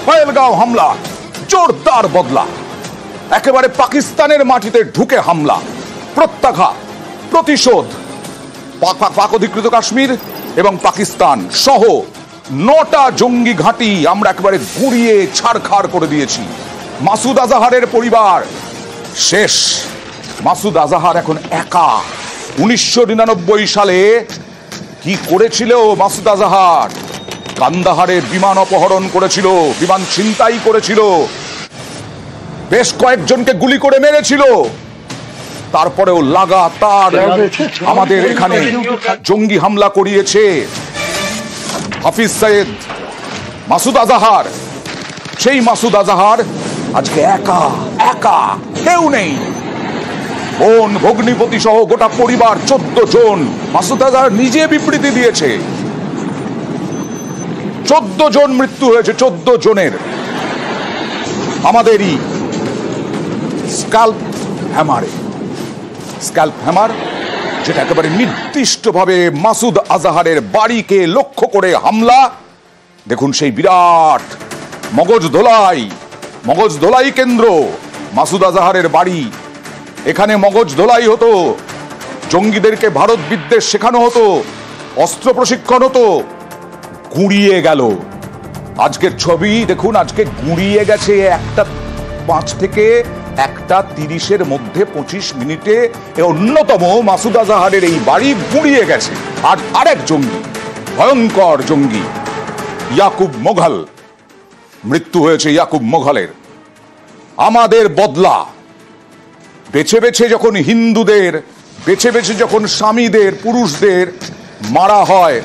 পহেলগাঁও হামলা, জোরদার বদলা, একেবারে পাকিস্তানের মাটিতে ঢুকে হামলা, প্রত্যাঘাত, প্রতিশোধ। পাক অধিকৃত কাশ্মীর এবং পাকিস্তান সহ 9টা জঙ্গি ঘাঁটি আমরা একেবারে গুঁড়িয়ে ছাড়খাড় করে দিয়েছি। মাসুদ আজাহারের পরিবার শেষ। মাসুদ আজাহার এখন একা। 1999 সালে কি করেছিল মাসুদ আজাহার? কান্দাহারের বিমান অপহরণ করেছিল, বিমান ছিনতাই করেছিল, বেশ কয়েকজনকে গুলি করে মেরেছিল। তারপরেও লাগাতার আমাদের এখানে জঙ্গি হামলা করিয়েছে। হাফিজ সৈয়দ, মাসুদ আজাহার, সেই মাসুদ আজাহার আজকে একা একা, কেউ নেই। বোন, ভগ্নিপতি সহ গোটা পরিবার 14 জন। মাসুদ আজাহার নিজে বিবৃতি দিয়েছে 14 জন মৃত্যু হয়েছে, 14 জনের। আমাদেরই স্ক্যাল্প হ্যামার, যেটা একেবারে নির্দিষ্টভাবে মাসুদ আজাহারের বাড়িকে লক্ষ্য করে হামলা। দেখুন সেই বিরাট মগজ ধোলাই কেন্দ্র, মাসুদ আজাহারের বাড়ি। এখানে মগজ ধোলাই হতো, জঙ্গিদেরকে ভারত বিদ্বেষ শেখানো হতো, অস্ত্র প্রশিক্ষণ হতো। গুঁড়িয়ে গেল। আজকের ছবি দেখুন, আজকে গুঁড়িয়ে গেছে। 1:05 থেকে 1:30 মধ্যে 25 মিনিটে অন্যতম মাসুদ আজাহারের এই বাড়ি গুঁড়িয়ে গেছে। আর আরেক জঙ্গি, ভয়ঙ্কর জঙ্গি ইয়াকুব মোঘল, মৃত্যু হয়েছে ইয়াকুব মোঘলের। আমাদের বদলা, বেছে বেছে যখন হিন্দুদের, বেছে বেছে যখন স্বামীদের, পুরুষদের মারা হয়,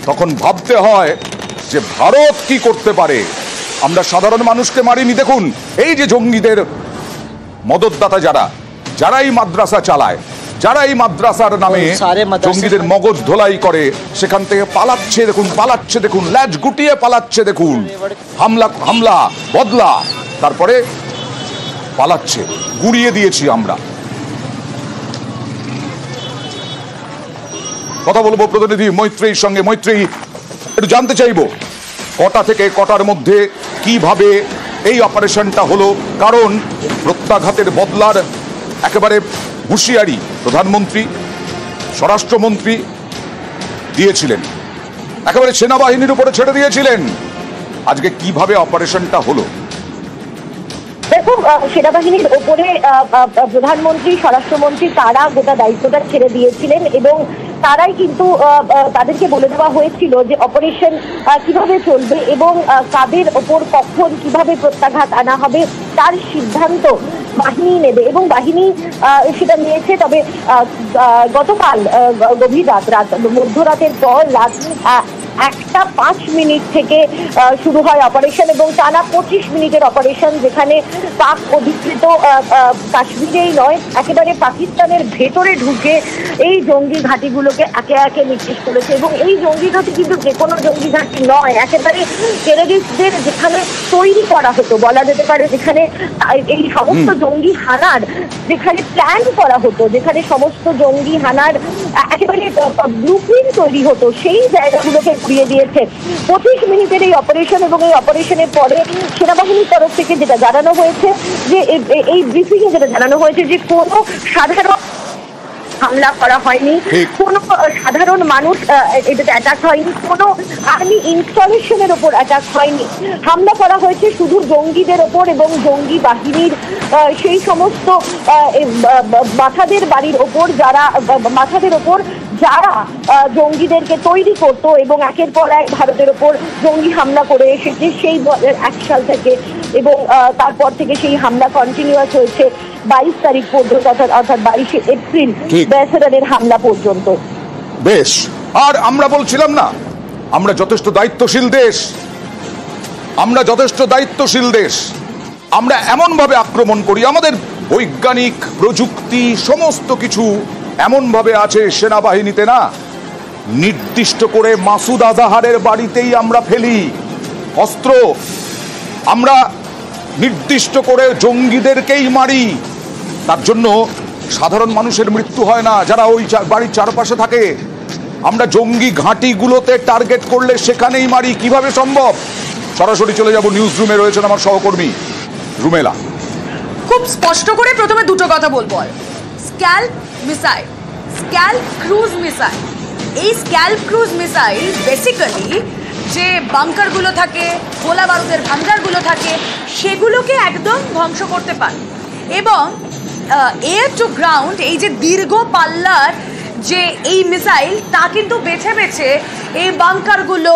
তখন ভাবতে হয় যে ভারত কি করতে পারে। আমরা সাধারণ মানুষকে মারিনি। দেখুন এই যে জঙ্গিদের মদতদাতা যারা এই মাদ্রাসা চালায়, যারা এই মাদ্রাসার নামে জঙ্গিদের মগজ ধোলাই করে, সেখান থেকে পালাচ্ছে। দেখুন ল্যাজ গুটিয়ে পালাচ্ছে। দেখুন হামলা বদলা, তারপরে পালাচ্ছে। গুঁড়িয়ে দিয়েছি আমরা। কথা বলবো প্রতিনিধি মৈত্রীর সঙ্গে। মৈত্রী, একটু জানতে চাইবো কটা থেকে কটার মধ্যে কিভাবে এই অপারেশনটা হলো? কারণ প্রত্যাঘাতের বদলার একেবারে হুঁশিয়ারি প্রধানমন্ত্রী, স্বরাষ্ট্রমন্ত্রী দিয়েছিলেন, একেবারে সেনাবাহিনীর উপরে ছেড়ে দিয়েছিলেন। আজকে কিভাবে অপারেশনটা হলো? দেখুন, সেনাবাহিনীর ওপরে প্রধানমন্ত্রী, স্বরাষ্ট্রমন্ত্রী তারা গোটা দায়িত্বটা ছেড়ে দিয়েছিলেন এবং তারাই কিন্তু তাদেরকে বলে দেওয়া হয়েছিল যে অপারেশন কিভাবে চলবে এবং কাদের ওপর কখন কিভাবে প্রত্যাঘাত আনা হবে তার সিদ্ধান্ত বাহিনী নেবে এবং বাহিনী সেটা নিয়েছে। তবে গতকাল গভীর রাত মধ্যরাতের পর রাত 1:05 থেকে শুরু হয় অপারেশন এবং টানা 25 মিনিটের অপারেশন, যেখানে পাক অধিকৃত কাশ্মীরেই নয়, একেবারে পাকিস্তানের ভেতরে ঢুকে এই জঙ্গি ঘাঁটিগুলোকে একে একে নির্দেশ করেছে। এবং এই জঙ্গি ঘাঁটি কিন্তু যে কোনো জঙ্গি ঘাঁটি নয়, একেবারে টেররিস্টদের যেখানে তৈরি করা হতো বলা যেতে পারে, যেখানে এই সমস্ত জঙ্গি হানার যেখানে প্ল্যান করা হতো, যেখানে সমস্ত জঙ্গি হানার একেবারে ব্লুপ্রিন্ট তৈরি হতো, সেই জায়গাগুলোকে ঘুরিয়ে দিয়েছে 25 মিনিটের এই অপারেশন। এবং এই অপারেশনের পরে সেনাবাহিনীর তরফ থেকে যেটা জানানো হয়েছে, যে এই ব্রিফিংয়ে যেটা জানানো হয়েছে যে কোনো সাধারণ হামলা করা হয়নি, কোনো সাধারণ মানুষ এটাতে অ্যাটাক হয়নি, কোনো আর্মি ইনস্টলেশনের ওপর অ্যাটাক হয়নি। হামলা করা হয়েছে শুধু জঙ্গিদের ওপর এবং জঙ্গি বাহিনীর সেই সমস্ত মাথাদের বাড়ির ওপর, মাথাদের ওপর যারা জঙ্গিদেরকে তৈরি করতো এবং একের পর এক ভারতের ওপর জঙ্গি হামলা করে এসেছে সেই 2001 সাল থেকে। এবং তারপর থেকে সেই হামলা কন্টিনিউয়াস হয়েছে 22 তারিখ পর্যন্ত, অর্থাৎ 22শে এপ্রিল বেসরানের হামলা পর্যন্ত। বেশ, আর আমরা বলছিলাম না আমরা যথেষ্ট দায়িত্বশীল দেশ, আমরা এমন ভাবে আক্রমণ করি, আমাদের বৈজ্ঞানিক প্রযুক্তি সমস্ত কিছু এমন ভাবে আছে সেনাবাহিনীতে, না নির্দিষ্ট করে মাসুদ আজাহারের বাড়িতেই আমরা ফেলি অস্ত্র, আমরা নির্দিষ্ট করে জঙ্গিদেরকেই মারি। তার জন্য সাধারণ মানুষের মৃত্যু হয় না যারা ওই বাড়ির চারপাশে থাকে। আমরা জঙ্গি ঘাঁটিগুলোতে টার্গেট করলে সেখানেই মারি। কিভাবে সম্ভব? সরাসরি চলে যাব নিউজ রুমে, রয়েছেন আমার সহকর্মী রুমেলা। খুব স্পষ্ট করে প্রথমে দুটো কথা বলবো। SCALP missile, SCALP cruise missile. এই স্ক্যাল্প ক্রুজ মিসাইল বেসিক্যালি যে বাংকারগুলো থাকে, গোলা বারুদের ভান্ডারগুলো থাকে, সেগুলোকে একদম ধ্বংস করতে পারে। এবং এয়ার টু গ্রাউন্ড, এই যে দীর্ঘ পাল্লার যে এই মিসাইল, তা কিন্তু বেছে বেছে এই বাংকারগুলো,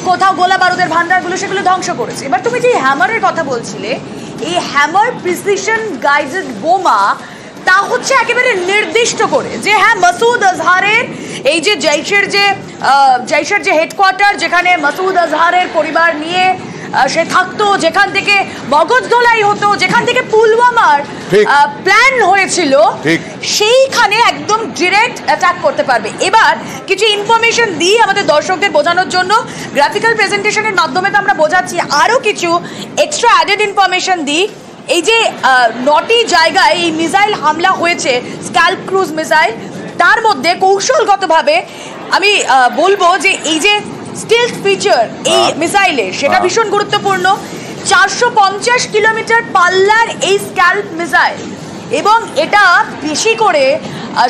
কোথাও গোলা বারুদের ভান্ডারগুলো, সেগুলো ধ্বংস করেছে। এবার তুমি যে হ্যামারের কথা বলছিলে, এই হ্যামার প্রিসিশন গাইডেড বোমা, তা হচ্ছে একেবারে নির্দিষ্ট করে যে হ্যাঁ, মাসুদ আজহারের এই যে জৈশের যে হেডকোয়ার্টার, যেখানে মাসুদ আজহারের পরিবার নিয়ে সে থাকতো, যেখান থেকে মগজ ধোলাই হতো, যেখান থেকে পুলওয়ামার প্ল্যান হয়েছিল, সেইখানে একদম ডিরেক্ট অ্যাটাক করতে পারবে। এবার কিছু ইনফরমেশন দিই আমাদের দর্শকদের বোঝানোর জন্য, গ্রাফিক্যাল প্রেজেন্টেশনের মাধ্যমে তো আমরা বোঝাচ্ছি, আরও কিছু এক্সট্রা অ্যাডেড ইনফরমেশন দিই। এই যে 9টি জায়গায় এই মিসাইল হামলা হয়েছে, স্ক্যাল্প ক্রুজ মিসাইল, তার মধ্যে কৌশলগতভাবে আমি বলবো যে এই যে স্টিলথ ফিচার এই মিসাইলের, সেটা ভীষণ গুরুত্বপূর্ণ। 450 কিলোমিটার পাল্লার এই স্ক্যাল্প মিসাইল, এবং এটা বেশি করে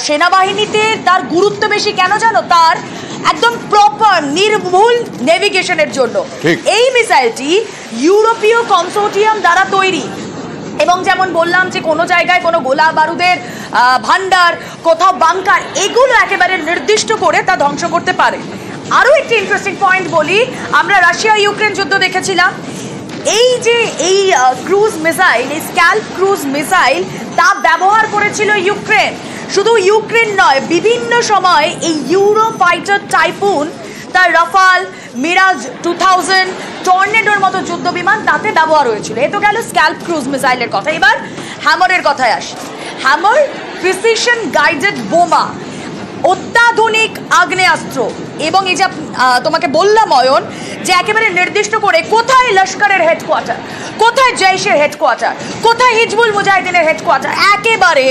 সেনাবাহিনীতে তার গুরুত্ব বেশি কেন জানো? তার একদম প্রপার নির্ভুল নেভিগেশনের জন্য। এই মিসাইলটি ইউরোপীয় কনসোর্টিয়াম দ্বারা তৈরি, এবং যেমন বললাম যে কোনো জায়গায় কোনো গোলা বারুদের ভান্ডার, কোথাও বাংকার, এগুলো একেবারে নির্দিষ্ট করে তা ধ্বংস করতে পারে। আরও একটি ইন্টারেস্টিং পয়েন্ট বলি, আমরা রাশিয়া ইউক্রেন যুদ্ধ দেখেছিলাম, এই যে এই ক্রুজ মিসাইল, এই স্ক্যাল্প ক্রুজ মিসাইল, তা ব্যবহার করেছিল ইউক্রেন। শুধু ইউক্রেন নয়, বিভিন্ন সময় এই ইউরো ফাইটার টাইফুন, তার রাফাল, মিরাজ 2000, টর্নেডোর মতো যুদ্ধ বিমান তাতে ব্যবহার হয়েছিল। এ তো গেল স্ক্যাল্প ক্রুজ মিসাইলের কথা। এবার হ্যামারের কথায় আসি। হ্যামার প্রিসিশন গাইডেড বোমা, অত্যাধুনিক আগ্নেয়াস্ত্র, এবং এই যে তোমাকে বললাম অয়ন, যে একেবারে নির্দিষ্ট করে কোথায় লস্করের হেডকোয়ার্টার, কোথায় জৈশের হেডকোয়ার্টার, কোথায় হিজবুল মুজাহিদিনের হেডকোয়ার্টার, একেবারে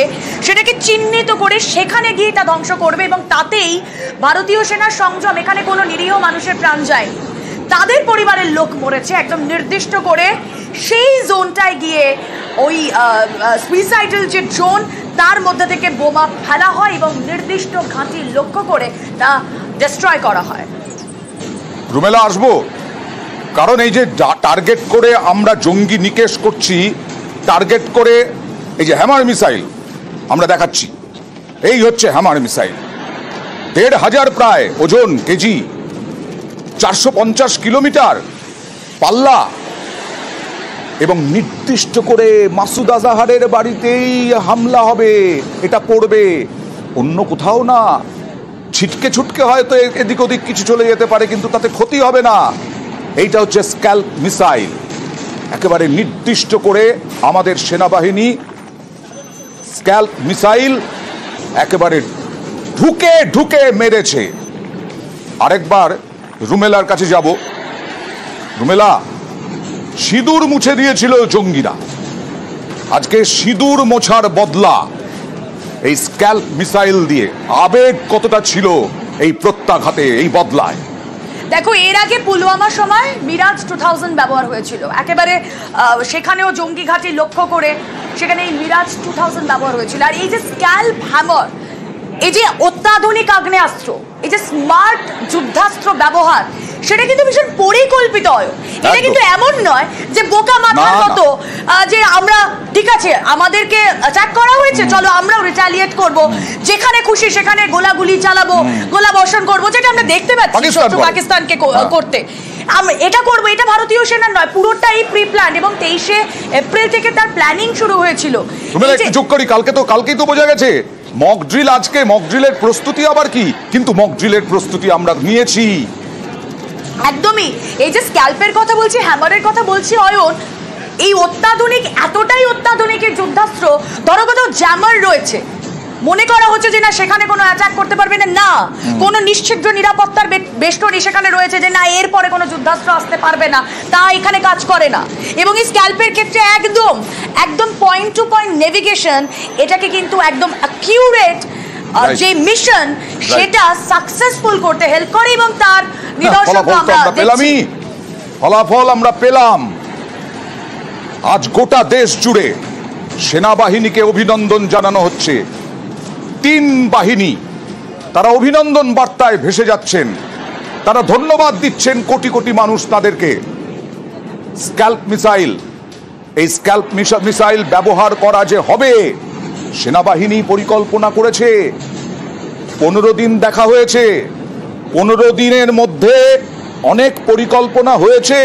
সেটাকে চিহ্নিত করে সেখানে গিয়ে তা ধ্বংস করবে। এবং তাতেই ভারতীয় সেনার সংযম, এখানে কোনো নিরীহ মানুষের প্রাণ যায়নি, তাদের পরিবারের লোক মরেছে, একদম নির্দিষ্ট করে সেই জোনটায় গিয়ে ওই সুইসাইডাল যে জোন, তার মধ্যে থেকে বোমা ফেলা হয় এবং নির্দিষ্ট ঘাঁটি লক্ষ্য করে তা ডিস্ট্রয় করা হয়। রুমেলা, আসবো, কারণ এই যে টার্গেট করে আমরা জঙ্গি নিকেশ করছি, টার্গেট করে এই যে হ্যামার মিসাইল আমরা দেখাচ্ছি, এই হচ্ছে হ্যামার মিসাইল, 1500 প্রায় ওজন কেজি, 450 কিলোমিটার পাল্লা, এবং নির্দিষ্ট করে মাসুদ আজহারের বাড়িতেই হামলা হবে, এটা পড়বে, অন্য কোথাও না। ছিটকে ছুটকে হয়তো এদিক ওদিক কিছু চলে যেতে পারে, কিন্তু তাতে ক্ষতি হবে না। এইটা হচ্ছে স্ক্যাল্প মিসাইল, একেবারে নির্দিষ্ট করে আমাদের সেনাবাহিনী স্ক্যাল্প মিসাইল একেবারে ঢুকে ঢুকে মেরেছে। আরেকবার রুমেলার কাছে যাব। রুমেলা, সিঁদুর মুছে দিয়েছিল জঙ্গিরা, আজকে সিঁদুর মোছার বদলা এই স্ক্যাল্প মিসাইল দিয়ে। আবেগ কতটা ছিল এই প্রত্যাঘাতে, এই বদলায়? দেখো, এর আগে পুলওয়ামার সময় মিরাজ 2000 ব্যবহার হয়েছিল, একেবারে সেখানেও জঙ্গি ঘাঁটি লক্ষ্য করে সেখানে এই মিরাজ 2000 ব্যবহার হয়েছিল। আর এই যে স্ক্যাল্প হ্যামার, এই যে অত্যাধুনিক আগ্নেয়াস্ত্র, এই যে স্মার্ট যুদ্ধাস্ত্র ব্যবহার, সেটা কিন্তু ভীষণ পরিকল্পিত হয়। এটা কিন্তু এমন নয় যে বোকা মাথার মতো যে আমরা ঠিক আছে, আমাদেরকে অ্যাটাক করা হয়েছে, চলো আমরাও রিটালিয়েট করব, যেখানে খুশি সেখানে গোলাগুলি চালাবো, গোলা বর্ষণ করবো, যেটা আমরা দেখতে পাচ্ছি শত্রু পাকিস্তানকে করতে। এটা করবো, এটা ভারতীয় সেনার নয়, পুরোটাই প্রি প্ল্যান, এবং 23শে এপ্রিল থেকে তার প্ল্যানিং শুরু হয়েছিল। যোগ করি, কালকেই তো বোঝা গেছে মক ড্রিল, আজকে মক ড্রিলের প্রস্তুতি আবার কি, কিন্তু মক ড্রিলের প্রস্তুতি আমরা নিয়েছি একদমই। এই যে স্ক্যাল্পের কথা বলছি, হ্যামারের কথা বলছি অয়ন, এই অত্যাধুনিক, এতটাই অত্যাধুনিকের যুদ্ধাস্ত্র, ধরো কোথাও জ্যামার রয়েছে, মনে করা হচ্ছে যে না সেখানে কোনো অ্যাটাক করতে পারবে না, না কোনো নিশ্চিদ্র নিরাপত্তার বেষ্টনী সেখানে রয়েছে, যে না এরপরে কোনো যুদ্ধাস্ত্র আসতে পারবে না, তা এখানে কাজ করে না। এবং এই স্ক্যাল্পের ক্ষেত্রে একদম একদম পয়েন্ট টু পয়েন্ট নেভিগেশন, এটাকে কিন্তু একদম অ্যাকিউরেট যে মিশন, সেটা সাকসেসফুল করতে হেল্প করে, এবং তার নিদর্শন আমরা পেলামই। ফলাফল আমরা পেলাম। আজ গোটা দেশ জুড়ে সেনাবাহিনীকে অভিনন্দন জানানো হচ্ছে। 3 বাহিনী তারা অভিনন্দন বার্তায় ভেসে যাচ্ছেন, তারা ধন্যবাদ দিচ্ছেন কোটি কোটি মানুষ তাদেরকে। স্ক্যাল্প মিসাইল, এই স্ক্যাল্প মিসাইল ব্যবহার করা যে হবে সেনাবাহিনী পরিকল্পনা করেছে। 15 দিন দেখা হয়েছে, 15 দিনের মধ্যে অনেক পরিকল্পনা হয়েছে।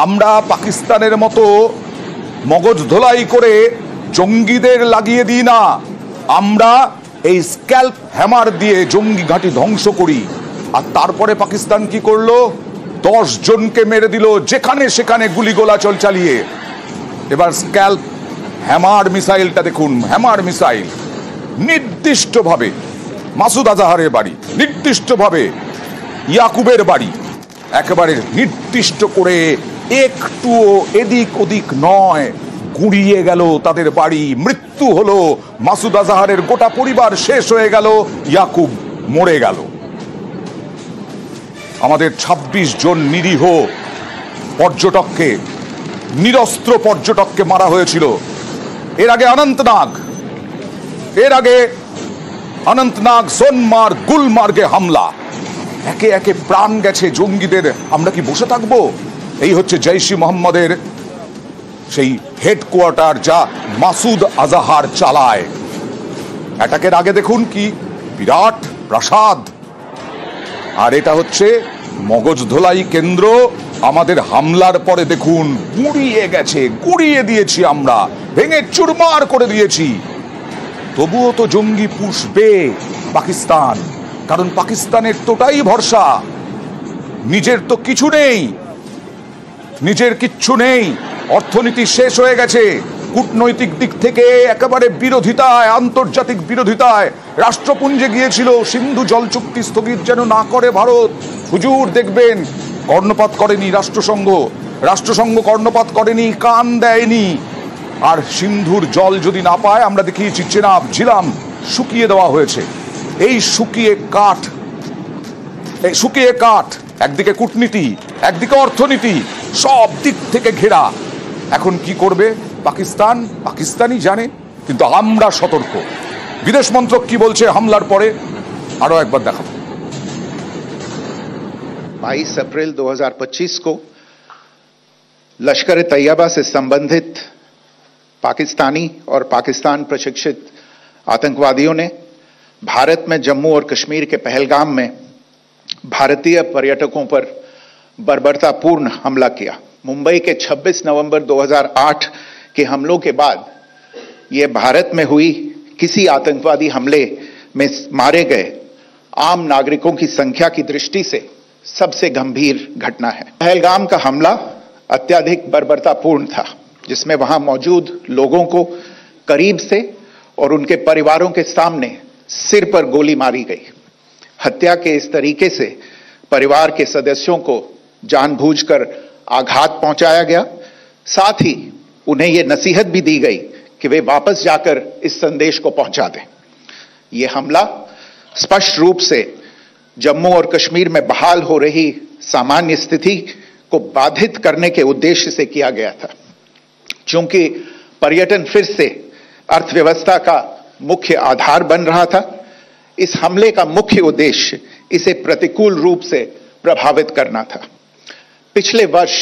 আমরা পাকিস্তানের মতো মগজ ধোলাই করে জঙ্গিদের লাগিয়ে দিই না, আমরা এই স্ক্যাল্প হ্যামার দিয়ে জঙ্গি ঘাঁটি ধ্বংস করি। আর তারপরে পাকিস্তান কি করলো? 10 জনকে মেরে দিল যেখানে সেখানে গুলিগোলা চালিয়ে। এবার স্ক্যাল্প হ্যামার মিসাইলটা দেখুন, হ্যামার মিসাইল নির্দিষ্টভাবে মাসুদ আজাহারের বাড়ি, নির্দিষ্টভাবে ইয়াকুবের বাড়ি, একেবারে নির্দিষ্ট করে একটুও এদিক ওদিক নয়, গুঁড়িয়ে গেল তাদের বাড়ি। মৃত্যু হলো মাসুদ আজাহারের, গোটা পরিবার শেষ হয়ে গেল, ইয়াকুব মরে গেল। আমাদের 26 জন নিরীহ পর্যটককে, নিরস্ত্র পর্যটককে মারা হয়েছিল। এর আগে অনন্তনাগ, সোনমার্গ, গুলমার্গে হামলা, একে একে প্রাণ গেছে জঙ্গিদের। আমরা কি বসে থাকবো? এই হচ্ছে জৈশ ই মোহাম্মদের সেই হেডকোয়ার্টার, যা মাসুদ আজাহার চালায়। অ্যাটাকের আগে দেখুন কি বিরাট প্রাসাদ, আর এটা হচ্ছে মগজ ধোলাই কেন্দ্র। আমাদের হামলার পরে দেখুন গুঁড়িয়ে গেছে, গুঁড়িয়ে দিয়েছি আমরা, ভেঙে চুরমার করে দিয়েছি। তবুও তো জঙ্গি পুষবে পাকিস্তান, কারণ পাকিস্তানের তোটাই ভরসা, নিজের তো কিছু নেই, নিজের কিচ্ছু নেই। অর্থনীতি শেষ হয়ে গেছে, কূটনৈতিক দিক থেকে একেবারে বিরোধিতায়, আন্তর্জাতিক বিরোধিতায় রাষ্ট্রপুঞ্জে গিয়েছিল। সিন্ধু জল চুক্তি স্থগিত যেন না করে ভারত। হুজুর দেখবেন কর্ণপাত করেনি রাষ্ট্রসংঘ কর্ণপাত করেনি, কান দেয়নি। আর সিন্ধুর জল যদি না পায়, আমরা দেখিয়েছি চেনাব, ঝিলাম শুকিয়ে দেওয়া হয়েছে। এই শুকিয়ে কাঠ, একদিকে কূটনীতি, একদিকে অর্থনীতি, সব দিক থেকে ঘেরা। এখন কি করবে পাকিস্তান? পাকিস্তানই জানে, কিন্তু আমরা সতর্ক। বিদেশ মন্ত্রক কি বলছে হামলার পরে, আরো একবার দেখাবো। 22 अप्रैल 2025 को लश्कर तैयबा से संबंधित पाकिस्तानी और पाकिस्तान प्रशिक्षित आतंकवादियों ने भारत में जम्मू और कश्मीर के पहलगाम में भारतीय पर्यटकों पर बर्बरतापूर्ण हमला किया। मुंबई के 26 नवंबर 2008 के हमलों के बाद यह भारत में हुई किसी आतंकवादी हमले में मारे गए आम नागरिकों की संख्या की दृष्टि से सबसे गंभीर घटना है। पहलगाम का हमला अत्यधिक बर्बरतापूर्ण था, जिसमें वहां मौजूद लोगों को करीब से और उनके परिवारों के सामने सिर पर गोली मारी गई। हत्या के इस तरीके से परिवार के सदस्यों को जानबूझकर आघात पहुंचाया गया। साथ ही उन्हें यह नसीहत भी दी गई कि वे वापस जाकर इस संदेश को पहुंचा दें। यह हमला स्पष्ट रूप से जम्मू और कश्मीर में बहाल हो रही सामान्य स्थिति को बाधित करने के उद्देश्य से किया गया था। चूंकि पर्यटन फिर से अर्थव्यवस्था का मुख्य आधार बन रहा था, इस हमले का मुख्य उद्देश्य इसे प्रतिकूल रूप से प्रभावित करना था। पिछले वर्ष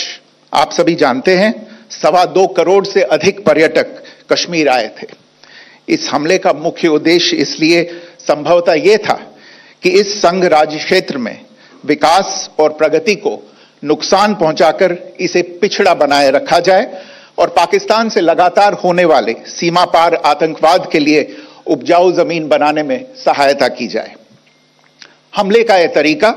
आप सभी जानते हैं 2.25 करोड़ से अधिक पर्यटक कश्मीर आए थे। इस हमले का मुख्य उद्देश्य इसलिए संभवतः यह था कि इस संघ राज्य क्षेत्र में विकास और प्रगति को नुकसान पहुंचाकर इसे पिछड़ा बनाए रखा जाए और पाकिस्तान से लगातार होने वाले सीमा पार आतंकवाद के लिए उपजाऊ जमीन बनाने में सहायता की जाए। हमले का यह तरीका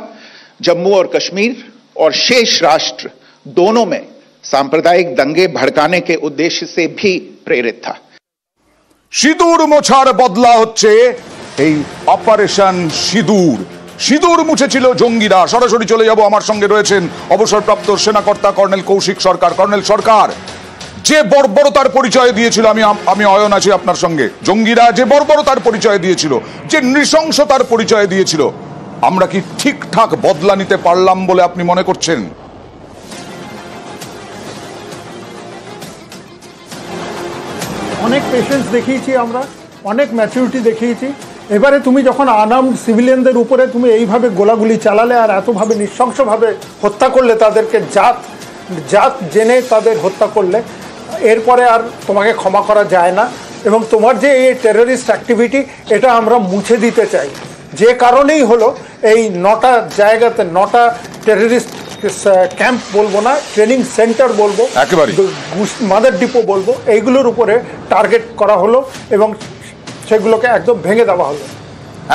जम्मू और कश्मीर और शेष राष्ट्र दोनों में सांप्रदायिक दंगे भड़काने के उद्देश्य से भी प्रेरित था। সিঁদুর মোছার বদলা হচ্ছে এই অপারেশন সিঁদুর। সিঁদুর মুছেছিল জঙ্গিরা। সরাসরি চলে যাব, আমার সঙ্গে রয়েছেন অবসরপ্রাপ্ত সেনাকর্তা কর্নেল কৌশিক সরকার। কর্নেল সরকার, যে বর্বরতার পরিচয় দিয়েছিল, আমি অয়ন আছি আপনার সঙ্গে, জঙ্গিরা যে বর্বরতার পরিচয় দিয়েছিল, যে নৃশংসতার পরিচয় দিয়েছিল, আমরা কি ঠিকঠাক বদলা নিতে পারলাম বলে আপনি মনে করছেন? অনেক পেশেন্স দেখিয়েছি, আমরা অনেক ম্যাচুরিটি দেখিয়েছি। এবারে তুমি যখন আনআর্মড সিভিলিয়ানদের উপরে তুমি এইভাবে গোলাগুলি চালালে আর এতভাবে নৃশংসভাবে হত্যা করলে, তাদেরকে জাত জেনে তাদের হত্যা করলে, এরপরে আর তোমাকে ক্ষমা করা যায় না। এবং তোমার যে এই টেররিস্ট অ্যাক্টিভিটি, এটা আমরা মুছে দিতে চাই। যে কারণেই হলো এই 9টা জায়গাতে 9টা টেররিস্ট ক্যাম্প বলবো না, ট্রেনিং সেন্টার বলবো, মাদার ডিপো বলবো, এইগুলোর উপরে টার্গেট করা হলো এবং সেগুলোকে একদম ভেঙে দেওয়া হলো।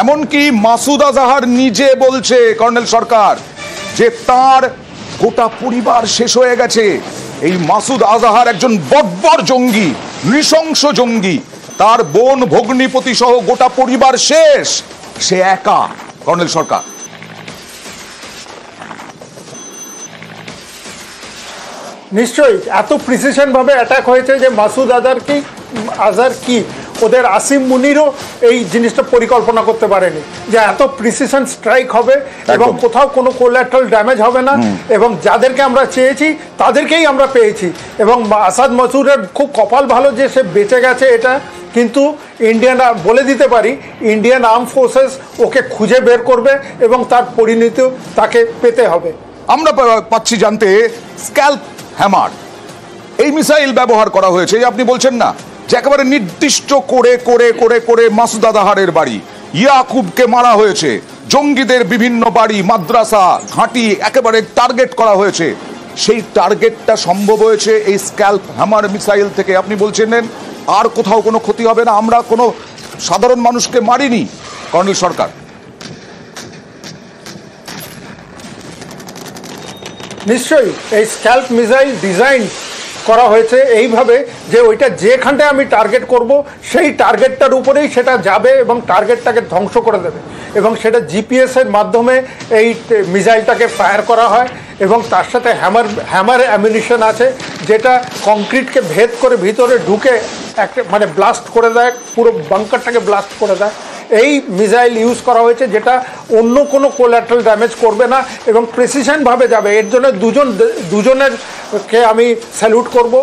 এমনকি মাসুদ আজহার নিজে বলছে কর্নেল সরকার যে তার গোটা পরিবার শেষ হয়ে গেছে। এই মাসুদ আজহার একজন বর্বর জঙ্গি, নৃশংস জঙ্গি, তার বোন ভগ্নিপতি সহ গোটা পরিবার শেষ, সে একা। কর্নেল সরকার, নিশ্চয়ই এত প্রিসিশন ভাবে অ্যাটাক হয়েছে যে মাসুদ আজহার কি ওদের আসিম মুনিরও এই জিনিসটা পরিকল্পনা করতে পারেনি যে এত প্রিসিশন স্ট্রাইক হবে এবং কোথাও কোনো কোলাটারাল ড্যামেজ হবে না, এবং যাদেরকে আমরা চেয়েছি তাদেরকেই আমরা পেয়েছি। এবং আসাদ মাসুদের খুব কপাল ভালো যে সে বেঁচে গেছে এটা, কিন্তু বলে দিতে পারি ইন্ডিয়ান আর্ম ফোর্সেস ওকে খুঁজে বের করবে এবং তার পরিণতি তাকে পেতে হবে। আমরা পাচ্ছি জানতে স্ক্যালপ হ্যামার এই মিসাইল ব্যবহার করা হয়েছে, আপনি বলছেন না যে একেবারে নির্দিষ্ট করে করে করে করে মাসুদ আজহারের বাড়ি ইয়াকুবকে মারা হয়েছে, জঙ্গিদের বিভিন্ন বাড়ি, মাদ্রাসা, ঘাঁটি একেবারে টার্গেট করা হয়েছে। সেই টার্গেটটা সম্ভব হয়েছে এই স্ক্যালপ হ্যামার মিসাইল থেকে। আপনি বলছেন আর কোথাও কোনো ক্ষতি হবে না, আমরা কোনো সাধারণ মানুষকে মারিনি। কর্নেল সরকার, নিশ্চয়ই এই স্ক্যালপ মিসাইল ডিজাইন করা হয়েছে এইভাবে যে ওইটা যেখানটায় আমি টার্গেট করব সেই টার্গেটটার উপরেই সেটা যাবে এবং টার্গেটটাকে ধ্বংস করে দেবে, এবং সেটা জিপিএসের মাধ্যমে এই মিসাইলটাকে ফায়ার করা হয়। এবং তার সাথে হ্যামার অ্যামিনিশন আছে যেটা কংক্রিটকে ভেদ করে ভিতরে ঢুকে একটা মানে ব্লাস্ট করে দেয়, পুরো বাঙ্কারটাকে ব্লাস্ট করে দেয়। এই মিসাইল ইউজ করা হয়েছে যেটা অন্য কোনো কোলাটারাল ড্যামেজ করবে না এবং প্রেসিশনভাবে যাবে। এর জন্য দুজনেরকে আমি স্যালুট করব।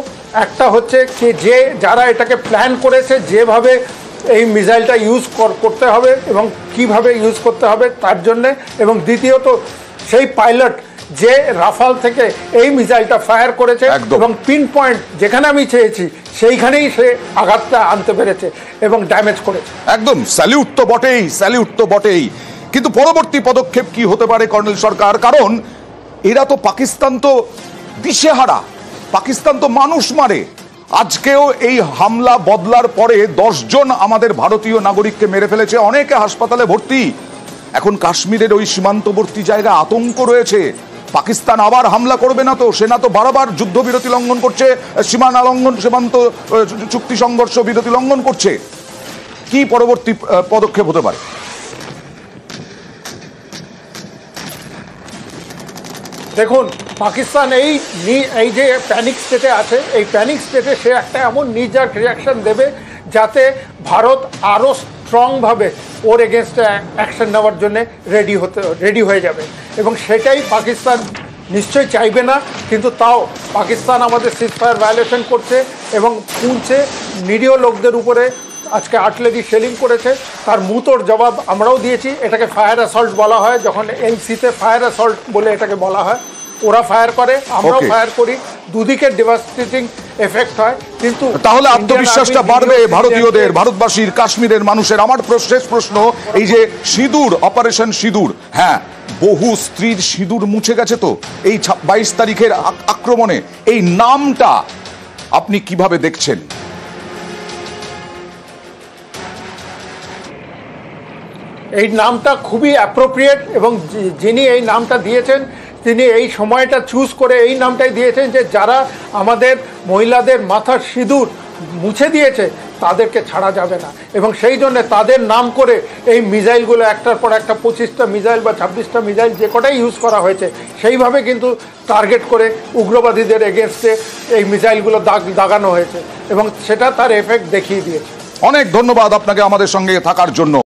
একটা হচ্ছে যে যারা এটাকে প্ল্যান করেছে, যেভাবে এই মিসাইলটা ইউজ করতে হবে এবং কিভাবে ইউজ করতে হবে তার জন্যে, এবং দ্বিতীয়ত সেই পাইলট যে রাফাল থেকে এই মিসাইলটা ফায়ার করেছে এবং পিন পয়েন্ট যেখানে আমি চেয়েছি সেইখানেই সে আঘাতটা আনতে পেরেছে এবং ড্যামেজ করেছে। একদম স্যালিউট তো বটেই, স্যালিউট তো বটেই। কিন্তু পরবর্তী পদক্ষেপ কি হতে পারে কর্নেল সরকার? কারণ এরা তো পাকিস্তান তো দিশেহারা, পাকিস্তান তো মানুষ মারে। আজকেও এই হামলা বদলার পরে 10 জন আমাদের ভারতীয় নাগরিককে মেরে ফেলেছে, অনেকে হাসপাতালে ভর্তি। এখন কাশ্মীরের ওই সীমান্তবর্তী জায়গায় আতঙ্ক রয়েছে। পাকিস্তান আবার হামলা করবে না তো? সেনা তো বারবার যুদ্ধবিরতি লঙ্ঘন করছে, সীমান্ত চুক্তি সংঘর্ষ বিরতি লঙ্ঘন করছে। কি পরবর্তী পদক্ষেপ হতে পারে? দেখুন, পাকিস্তান এই যে প্যানিক স্টেটে আছে, এই প্যানিক স্টেটে সে একটা এমন নির্জাক রিয়াকশন দেবে যাতে ভারত আরও স্ট্রংভাবে ওর এগেনস্টে অ্যাকশন নেওয়ার জন্য রেডি হয়ে যাবে, এবং সেটাই পাকিস্তান নিশ্চয়ই চাইবে না। কিন্তু তাও পাকিস্তান আমাদের সিজফায়ার ভায়োলেশন করছে এবং পুঞ্চে নিরীহ লোকদের উপরে আজকে আর্টিলারি শেলিং করেছে, তার মুতোর জবাব আমরাও দিয়েছি। এটাকে ফায়ার অ্যাসল্ট বলা হয়, যখন এলসিতে ফায়ার অ্যাসল্ট বলে এটাকে বলা হয়। ওরা ফায়ার করে, আমরাও ফায়ার করি, দুদিকে ডেভাস্টেটিং এফেক্ট হয়। কিন্তু তাহলে আত্মবিশ্বাসটা বাড়বে ভারতীয়দের, ভারতবাসীর, কাশ্মীরের মানুষের। আমার শেষ প্রশ্ন, এই যে সিঁদুর, অপারেশন সিঁদুর, হ্যাঁ বহু স্ত্রীর সিঁদুর মুছে গেছে তো এই 22 তারিখের আক্রমণে, এই নামটা আপনি কিভাবে দেখছেন? এই নামটা খুবই অ্যাপ্রোপ্রিয়েট, এবং যিনি এই নামটা দিয়েছেন তিনি এই সময়টা চুজ করে এই নামটাই দিয়েছেন যে যারা আমাদের মহিলাদের মাথার সিঁদুর মুছে দিয়েছে তাদেরকে ছাড়া যাবে না, এবং সেই জন্য তাদের নাম করে এই মিসাইলগুলো একটার পর একটা 25টা মিসাইল বা 26টা মিসাইল যে কটাই ইউজ করা হয়েছে সেইভাবে কিন্তু টার্গেট করে উগ্রবাদীদের এগেনস্টে এই মিসাইলগুলো দাগানো হয়েছে, এবং সেটা তার এফেক্ট দেখিয়ে দিয়েছে। অনেক ধন্যবাদ আপনাকে আমাদের সঙ্গে থাকার জন্য।